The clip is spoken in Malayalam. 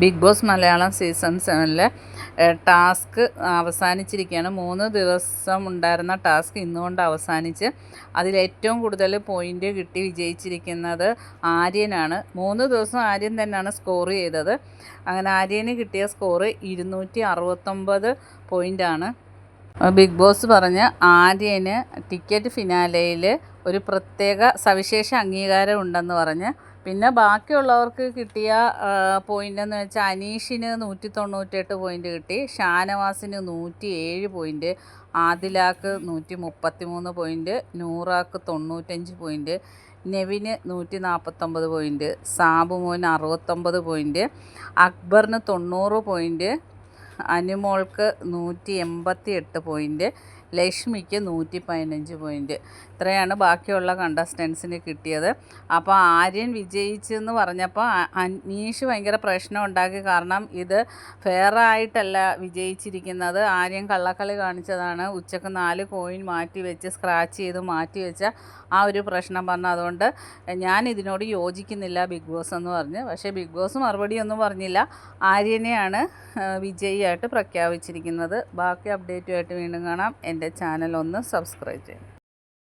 Big Boss Malayalam season 7 task അവസാനിച്ചിരിക്കുകയാണ്. 3 ദിവസം ഉണ്ടായിരുന്ന ടാസ്ക് ഇന്നുകൊണ്ട് അവസാനിച്ച് അതിലേറ്റവും കൂടുതൽ പോയിൻ്റ് കിട്ടി വിജയിച്ചിരിക്കുന്നത് ആര്യനാണ്. 3 ദിവസം ആര്യൻ തന്നെയാണ് സ്കോർ ചെയ്തത്. അങ്ങനെ ആര്യന് കിട്ടിയ സ്കോർ 269 പോയിൻ്റാണ്. ബിഗ് ബോസ് പറഞ്ഞ് ആര്യന് ടിക്കറ്റ് ഫിനാലയിൽ ഒരു പ്രത്യേക സവിശേഷ അംഗീകാരം ഉണ്ടെന്ന് പറഞ്ഞ്. പിന്നെ ബാക്കിയുള്ളവർക്ക് കിട്ടിയ പോയിൻ്റ് എന്ന് വെച്ചാൽ അനീഷിന് 198 പോയിൻ്റ് കിട്ടി, ഷാനവാസിന് 107 പോയിൻ്റ്, ആദിലാക്ക് 133 പോയിൻ്റ്, നൂറാക്ക് 95 പോയിൻ്റ്, നെവിന് 149 പോയിൻ്റ്, സാബുമോന് 69 പോയിൻ്റ്, അക്ബറിന് 90 പോയിൻ്റ്, അനുമോൾക്ക് 188 പോയിൻ്റ്, ലക്ഷ്മിക്ക് 115 പോയിൻ്റ്. ഇത്രയാണ് ബാക്കിയുള്ള കണ്ടസ്റ്റൻസിന് കിട്ടിയത്. അപ്പോൾ ആര്യൻ വിജയിച്ചെന്ന് പറഞ്ഞപ്പോൾ അനീഷ് ഭയങ്കര പ്രശ്നം ഉണ്ടാക്കി. കാരണം ഇത് ഫെയറായിട്ടല്ല വിജയിച്ചിരിക്കുന്നത്, ആര്യൻ കള്ളക്കളി കാണിച്ചതാണ്. ഉച്ചക്ക് 4 കോയിൻ മാറ്റി വെച്ച് സ്ക്രാച്ച് ചെയ്ത് മാറ്റി വെച്ച ആ ഒരു പ്രശ്നം പറഞ്ഞു. അതുകൊണ്ട് ഞാൻ ഇതിനോട് യോജിക്കുന്നില്ല ബിഗ് ബോസ് എന്ന് പറഞ്ഞ്. പക്ഷേ ബിഗ് ബോസ് മറുപടിയൊന്നും പറഞ്ഞില്ല. ആര്യനെയാണ് വിജയിയായിട്ട് പ്രഖ്യാപിച്ചിരിക്കുന്നത്. ബാക്കി അപ്ഡേറ്റുമായിട്ട് വീണ്ടും കാണാം. എൻ്റെ ചാനൽ ഒന്ന് സബ്സ്ക്രൈബ് ചെയ്യണം.